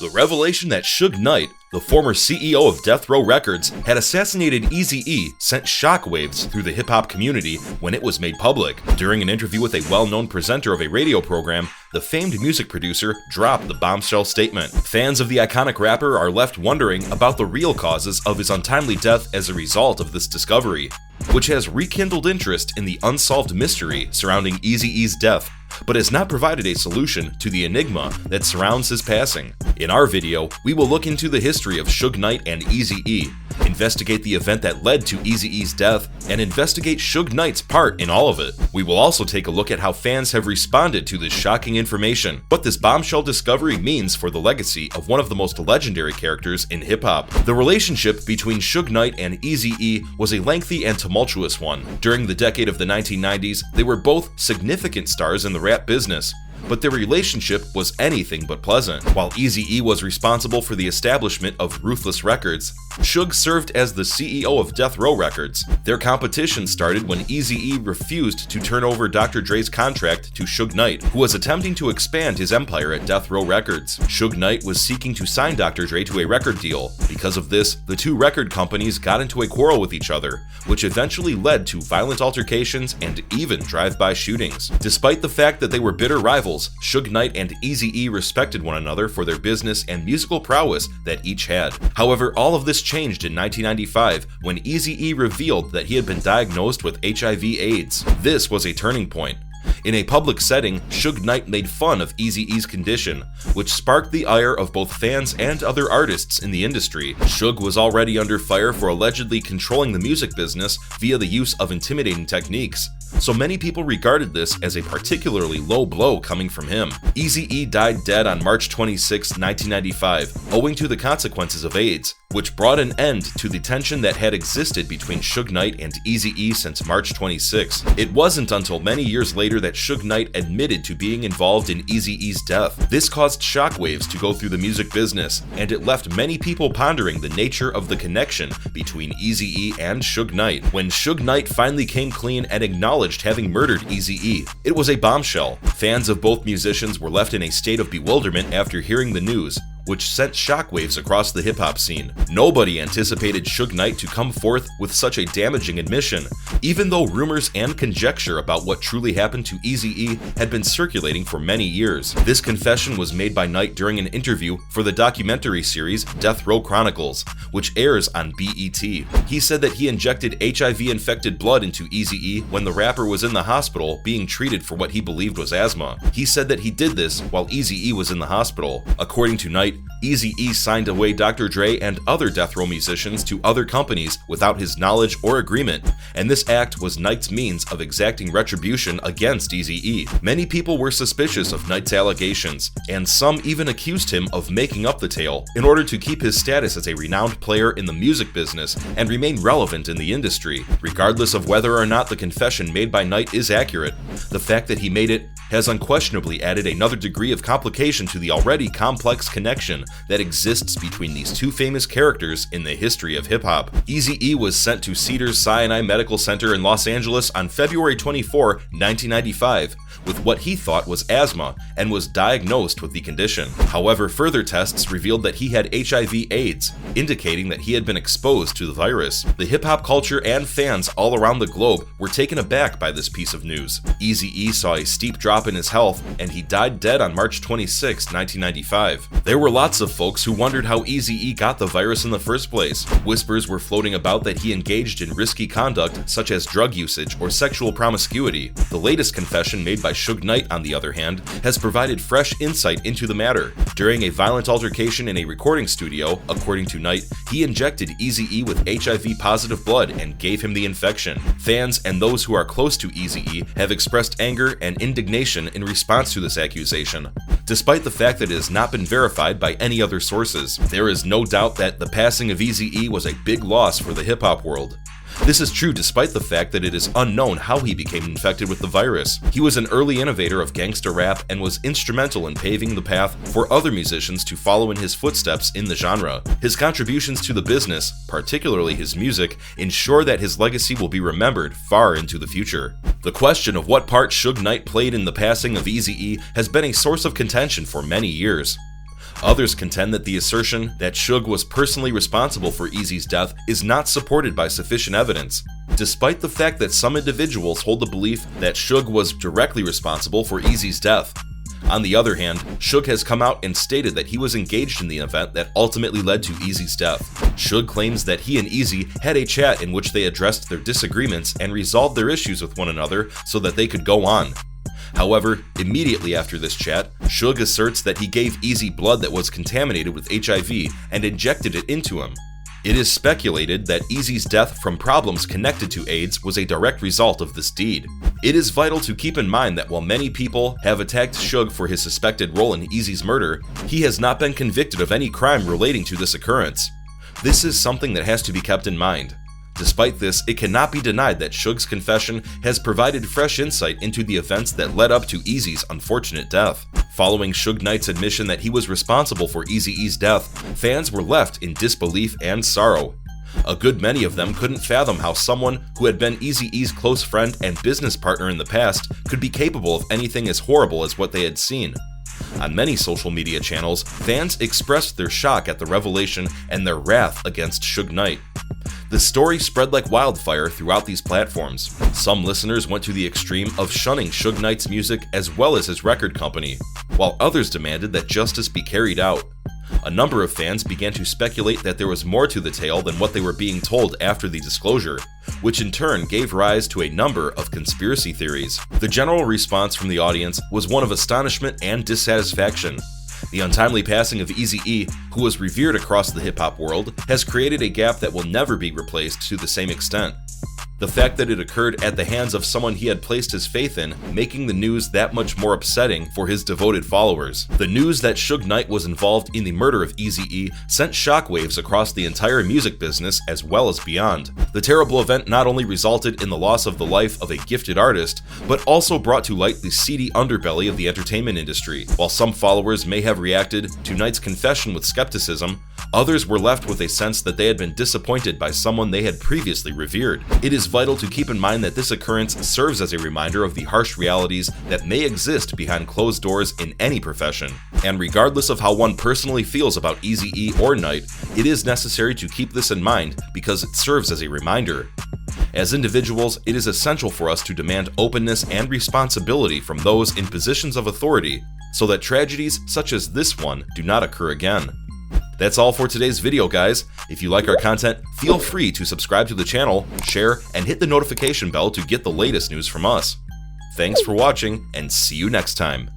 The revelation that Suge Knight, the former CEO of Death Row Records, had assassinated Eazy-E sent shockwaves through the hip-hop community when it was made public. During an interview with a well-known presenter of a radio program, the famed music producer dropped the bombshell statement. Fans of the iconic rapper are left wondering about the real causes of his untimely death as a result of this discovery, which has rekindled interest in the unsolved mystery surrounding Eazy-E's death, but has not provided a solution to the enigma that surrounds his passing. In our video, we will look into the history of Suge Knight and Eazy-E, investigate the event that led to Eazy-E's death, and investigate Suge Knight's part in all of it. We will also take a look at how fans have responded to this shocking information, what this bombshell discovery means for the legacy of one of the most legendary characters in hip-hop. The relationship between Suge Knight and Eazy-E was a lengthy and tumultuous one. During the decade of the 1990s, they were both significant stars in the rap business, but their relationship was anything but pleasant. While Eazy-E was responsible for the establishment of Ruthless Records, Suge served as the CEO of Death Row Records. Their competition started when Eazy-E refused to turn over Dr. Dre's contract to Suge Knight, who was attempting to expand his empire at Death Row Records. Suge Knight was seeking to sign Dr. Dre to a record deal. Because of this, the two record companies got into a quarrel with each other, which eventually led to violent altercations and even drive-by shootings. Despite the fact that they were bitter rivals, Suge Knight and Eazy-E respected one another for their business and musical prowess that each had. However, all of this changed in 1995 when Eazy-E revealed that he had been diagnosed with HIV/AIDS. This was a turning point. In a public setting, Suge Knight made fun of Eazy-E's condition, which sparked the ire of both fans and other artists in the industry. Suge was already under fire for allegedly controlling the music business via the use of intimidating techniques, so many people regarded this as a particularly low blow coming from him. Eazy-E died dead on March 26, 1995, owing to the consequences of AIDS, which brought an end to the tension that had existed between Suge Knight and Eazy-E since March 26. It wasn't until many years later that Suge Knight admitted to being involved in Eazy-E's death. This caused shockwaves to go through the music business, and it left many people pondering the nature of the connection between Eazy-E and Suge Knight. When Suge Knight finally came clean and acknowledged having murdered Eazy-E, it was a bombshell. Fans of both musicians were left in a state of bewilderment after hearing the news, which sent shockwaves across the hip-hop scene. Nobody anticipated Suge Knight to come forth with such a damaging admission, even though rumors and conjecture about what truly happened to Eazy-E had been circulating for many years. This confession was made by Knight during an interview for the documentary series Death Row Chronicles, which airs on BET. He said that he injected HIV-infected blood into Eazy-E when the rapper was in the hospital being treated for what he believed was asthma. He said that he did this while Eazy-E was in the hospital. According to Knight, Eazy-E signed away Dr. Dre and other Death Row musicians to other companies without his knowledge or agreement, and this act was Knight's means of exacting retribution against Eazy-E. Many people were suspicious of Knight's allegations, and some even accused him of making up the tale in order to keep his status as a renowned player in the music business and remain relevant in the industry. Regardless of whether or not the confession made by Knight is accurate, the fact that he made it has unquestionably added another degree of complication to the already complex connection that exists between these two famous characters in the history of hip-hop. Eazy-E was sent to Cedars-Sinai Medical Center in Los Angeles on February 24, 1995, with what he thought was asthma and was diagnosed with the condition. However, further tests revealed that he had HIV/AIDS, indicating that he had been exposed to the virus. The hip-hop culture and fans all around the globe were taken aback by this piece of news. Eazy-E saw a steep drop in his health, and he died dead on March 26, 1995. There were lots of folks who wondered how Eazy-E got the virus in the first place. Whispers were floating about that he engaged in risky conduct such as drug usage or sexual promiscuity. The latest confession made by Suge Knight, on the other hand, has provided fresh insight into the matter. During a violent altercation in a recording studio, according to Knight, he injected Eazy-E with HIV-positive blood and gave him the infection. Fans and those who are close to Eazy-E have expressed anger and indignation in response to this accusation, despite the fact that it has not been verified by any other sources. There is no doubt that the passing of Eazy-E was a big loss for the hip-hop world. This is true despite the fact that it is unknown how he became infected with the virus. He was an early innovator of gangsta rap and was instrumental in paving the path for other musicians to follow in his footsteps in the genre. His contributions to the business, particularly his music, ensure that his legacy will be remembered far into the future. The question of what part Suge Knight played in the passing of Eazy-E has been a source of contention for many years. Others contend that the assertion that Suge was personally responsible for Eazy-E's death is not supported by sufficient evidence, despite the fact that some individuals hold the belief that Suge was directly responsible for Eazy-E's death. On the other hand, Suge has come out and stated that he was engaged in the event that ultimately led to Eazy-E's death. Suge claims that he and Eazy had a chat in which they addressed their disagreements and resolved their issues with one another so that they could go on. However, immediately after this chat, Suge asserts that he gave Eazy blood that was contaminated with HIV and injected it into him. It is speculated that Eazy-E's death from problems connected to AIDS was a direct result of this deed. It is vital to keep in mind that while many people have attacked Suge for his suspected role in Eazy-E's murder, he has not been convicted of any crime relating to this occurrence. This is something that has to be kept in mind. Despite this, it cannot be denied that Suge's confession has provided fresh insight into the events that led up to Eazy-E's unfortunate death. Following Suge Knight's admission that he was responsible for Eazy-E's death, fans were left in disbelief and sorrow. A good many of them couldn't fathom how someone who had been Eazy-E's close friend and business partner in the past could be capable of anything as horrible as what they had seen. On many social media channels, fans expressed their shock at the revelation and their wrath against Suge Knight. The story spread like wildfire throughout these platforms. Some listeners went to the extreme of shunning Suge Knight's music as well as his record company, while others demanded that justice be carried out. A number of fans began to speculate that there was more to the tale than what they were being told after the disclosure, which in turn gave rise to a number of conspiracy theories. The general response from the audience was one of astonishment and dissatisfaction. The untimely passing of Eazy-E, who was revered across the hip-hop world, has created a gap that will never be replaced to the same extent. The fact that it occurred at the hands of someone he had placed his faith in, making the news that much more upsetting for his devoted followers. The news that Suge Knight was involved in the murder of Eazy-E sent shockwaves across the entire music business as well as beyond. The terrible event not only resulted in the loss of the life of a gifted artist, but also brought to light the seedy underbelly of the entertainment industry. While some followers may have reacted to Knight's confession with skepticism, others were left with a sense that they had been disappointed by someone they had previously revered. It is vital to keep in mind that this occurrence serves as a reminder of the harsh realities that may exist behind closed doors in any profession. And regardless of how one personally feels about Eazy-E or Knight, it is necessary to keep this in mind because it serves as a reminder. As individuals, it is essential for us to demand openness and responsibility from those in positions of authority so that tragedies such as this one do not occur again. That's all for today's video, guys. If you like our content, feel free to subscribe to the channel, share, and hit the notification bell to get the latest news from us. Thanks for watching, and see you next time.